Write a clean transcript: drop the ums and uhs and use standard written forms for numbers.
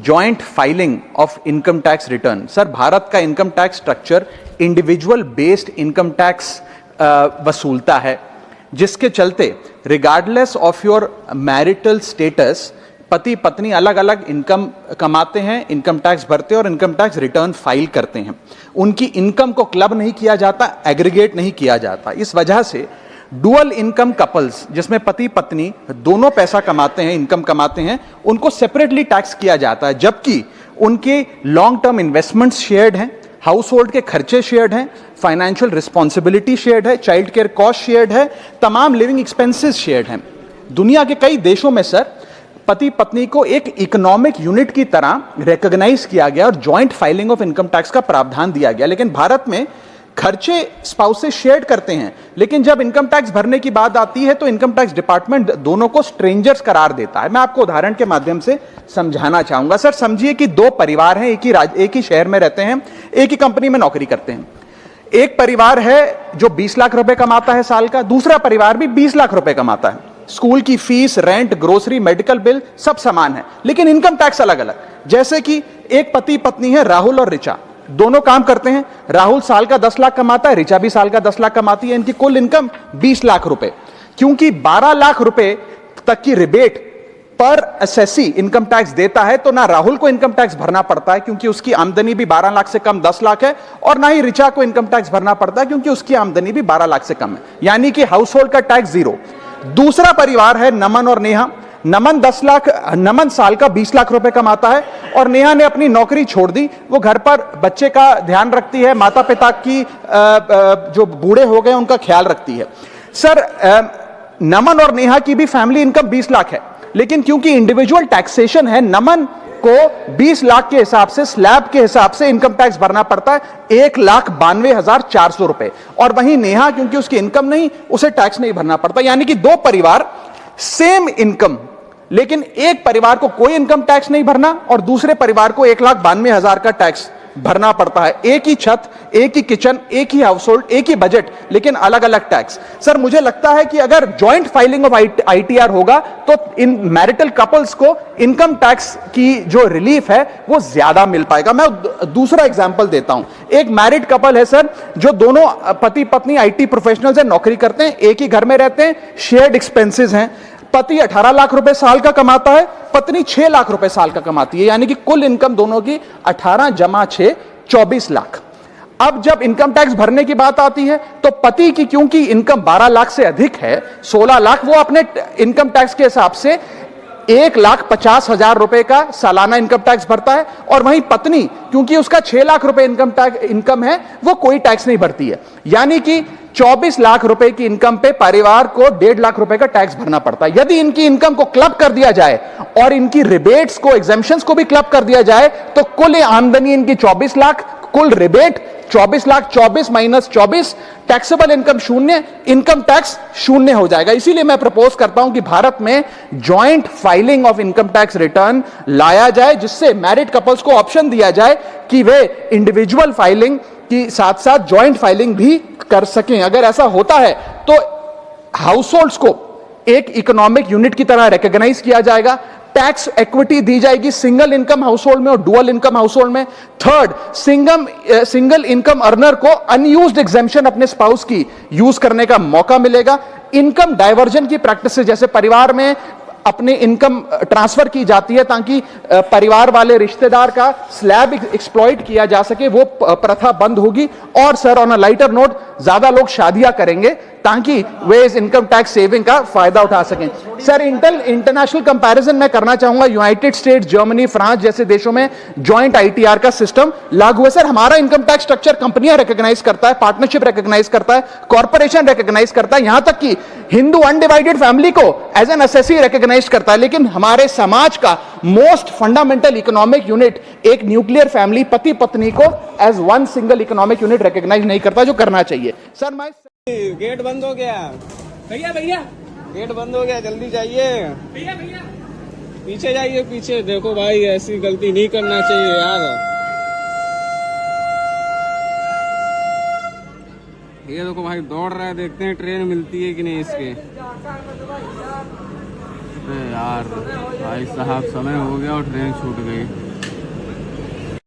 Joint filing of income tax return. Sir, Bharat का income tax structure individual based income tax वसूलता है, जिसके चलते regardless of your marital status पति पत्नी अलग अलग इनकम कमाते हैं, इनकम टैक्स भरते हैं और इनकम टैक्स रिटर्न फाइल करते हैं। उनकी इनकम को क्लब नहीं किया जाता, एग्रीगेट नहीं किया जाता। इस वजह से डुअल इनकम कपल्स, जिसमें पति पत्नी दोनों पैसा कमाते हैं, इनकम कमाते हैं, उनको सेपरेटली टैक्स किया जाता है, जबकि उनके लॉन्ग टर्म इन्वेस्टमेंट्स शेयर्ड हैं, हाउस होल्ड के खर्चे शेयर्ड हैं, फाइनेंशियल रिस्पॉन्सिबिलिटी शेयर्ड है, चाइल्ड केयर कॉस्ट शेयर्ड है, तमाम लिविंग एक्सपेंसेस शेयर्ड हैं। दुनिया के कई देशों में सर पति पत्नी को एक इकोनॉमिक यूनिट की तरह रिकॉग्नाइज किया गया और joint filing of income tax का प्रावधान दिया गया। लेकिन भारत में खर्चे स्पाउसेस शेयर करते हैं, लेकिन जब इनकम टैक्स भरने की बात आती है तो इनकम टैक्स डिपार्टमेंट दोनों को स्ट्रेंजर्स करार देता है। मैं आपको उदाहरण के माध्यम से समझाना चाहूंगा। सर, समझिए कि दो परिवार हैं, एक ही शहर में रहते हैं, एक ही कंपनी में नौकरी करते हैं। एक परिवार है जो 20 लाख रुपए कमाता है साल का, दूसरा परिवार भी 20 लाख रुपए कमाता है। स्कूल की fees, rent, grocery, medical bill सब समान है, लेकिन इनकम टैक्स अलग अलग। जैसे कि एक पति पत्नी है, राहुल और ऋचा, दोनों काम करते हैं। राहुल साल का 10 लाख कमाता है, ऋचा भी साल का 10 लाख कमाती है। इनकी कुल इनकम 20 लाख रुपए। क्योंकि 12 लाख रुपए तक की रिबेट पर असेसी इनकम टैक्स देता है, तो ना राहुल को इनकम टैक्स भरना पड़ता है क्योंकि उसकी आमदनी भी 12 लाख से कम 10 लाख है, और ना ही ऋचा को इनकम टैक्स भरना पड़ता है क्योंकि उसकी आमदनी भी 12 लाख से कम है, यानी कि हाउस होल्ड का टैक्स जीरो। दूसरा परिवार है नमन और नेहा। नमन साल का 20 लाख रुपए कमाता है और नेहा ने अपनी नौकरी छोड़ दी। वो घर पर बच्चे का ध्यान रखती है, माता पिता की जो बूढ़े हो गए उनका ख्याल रखती है। सर, नमन और नेहा की भी फैमिली इनकम 20 लाख है, लेकिन क्योंकि इंडिविजुअल टैक्सेशन है, नमन को 20 लाख के हिसाब से, स्लैब के हिसाब से इनकम टैक्स भरना पड़ता है 1,92,400 रुपए, और वहीं नेहा क्योंकि उसकी इनकम नहीं, उसे टैक्स नहीं भरना पड़ता। यानी कि दो परिवार, सेम इनकम, लेकिन एक परिवार को कोई इनकम टैक्स नहीं भरना और दूसरे परिवार को 1,92,000 का टैक्स भरना पड़ता है। एक ही छत, एक ही किचन, एक ही हाउस होल्ड, एक ही बजट, लेकिन अलग अलग टैक्स। सर, मुझे लगता है कि अगर जॉइंट फाइलिंग ऑफ आईटीआर होगा तो इन मैरिटल कपल्स को इनकम टैक्स की जो रिलीफ है वो ज्यादा मिल पाएगा। मैं दूसरा एग्जांपल देता हूं। एक मैरिड कपल है सर, जो दोनों पति पत्नी आईटी प्रोफेशनल्स हैं, नौकरी करते हैं, एक ही घर में रहते हैं, शेयर्ड एक्सपेंसेस हैं। पति 18 लाख रुपए साल का कमाता है, पत्नी 6 लाख रुपए साल का कमाती है, यानी कि कुल इनकम दोनों की 18 जमा 6 24 लाख। अब जब इनकम टैक्स भरने की बात आती है तो पति की क्योंकि इनकम 12 लाख से अधिक है, 16 लाख, वो अपने इनकम टैक्स के हिसाब से 1,50,000 रुपए का सालाना इनकम टैक्स भरता है, और वहीं पत्नी क्योंकि उसका 6 लाख रुपए इनकम है, वो कोई टैक्स नहीं भरती है। यानी कि 24 लाख रुपए की इनकम पे परिवार को 1.5 लाख रुपए का टैक्स भरना पड़ता है। यदि इनकी इनकम को क्लब कर दिया जाए और इनकी रिबेट्स को, एग्जेम्पशंस को भी क्लब कर दिया जाए, तो कुल आमदनी इनकी 24 लाख, कुल rebate 24 lakh, 24 minus 24, taxable income शून्य, इनकम टैक्स शून्य हो जाएगा। इसीलिए मैं प्रपोज करता हूं कि भारत में joint filing of income tax return लाया जाए, जिससे मैरिड कपल्स को ऑप्शन दिया जाए कि वे इंडिविजुअल फाइलिंग की साथ साथ जॉइंट फाइलिंग भी कर सकें। अगर ऐसा होता है तो हाउस होल्ड्स को एक इकोनॉमिक यूनिट की तरह रिकॉग्नाइज किया जाएगा, टैक्स इक्विटी दी जाएगी सिंगल इनकम हाउस होल्ड में और डुअल इनकम हाउस होल्ड में। थर्ड, सिंगल इनकम अर्नर को अनयूज्ड एग्जेम्पशन अपने स्पाउस की यूज करने का मौका मिलेगा। इनकम डाइवर्जन की प्रैक्टिस, जैसे परिवार में अपने इनकम ट्रांसफर की जाती है ताकि परिवार वाले रिश्तेदार का स्लैब एक्सप्लॉइट किया जा सके, वो प्रथा बंद होगी। और sir, on a lighter note, ज्यादा लोग शादियां करेंगे ताकि वे इस इनकम टैक्स सेविंग का फायदा उठा सकें। सर, इंटरनेशनल कंपैरिजन मैं करना चाहूंगा। यूनाइटेड स्टेट्स, जर्मनी, फ्रांस जैसे देशों में जॉइंट आईटीआर का सिस्टम लागू है। सर, हमारा इनकम टैक्स स्ट्रक्चर कंपनियां रिकॉग्नाइज करता है, पार्टनरशिप रिकॉग्नाइज करता है, कॉर्पोरेशन रिकॉग्नाइज करता है, यहां तक कि हिंदू अनडिवाइडेड फैमिली को एज एन एसएससी रिकॉग्नाइज करता है। लेकिन हमारे समाज का मोस्ट फंडामेंटल इकोनॉमिक यूनिट, एक न्यूक्लियर फैमिली, पति पत्नी को as one single economic unit recognize नहीं करता, जो करना चाहिए। सर, मैं गेट बंद हो गया भैया, गेट बंद हो गया, जल्दी जाइए भैया, पीछे जाइए, पीछे देखो भाई, ऐसी गलती नहीं करना चाहिए यार। ये देखो भाई दौड़ रहा है, देखते हैं ट्रेन मिलती है कि नहीं इसके। अरे यार भाई साहब, समय हो गया और ट्रेन छूट गई।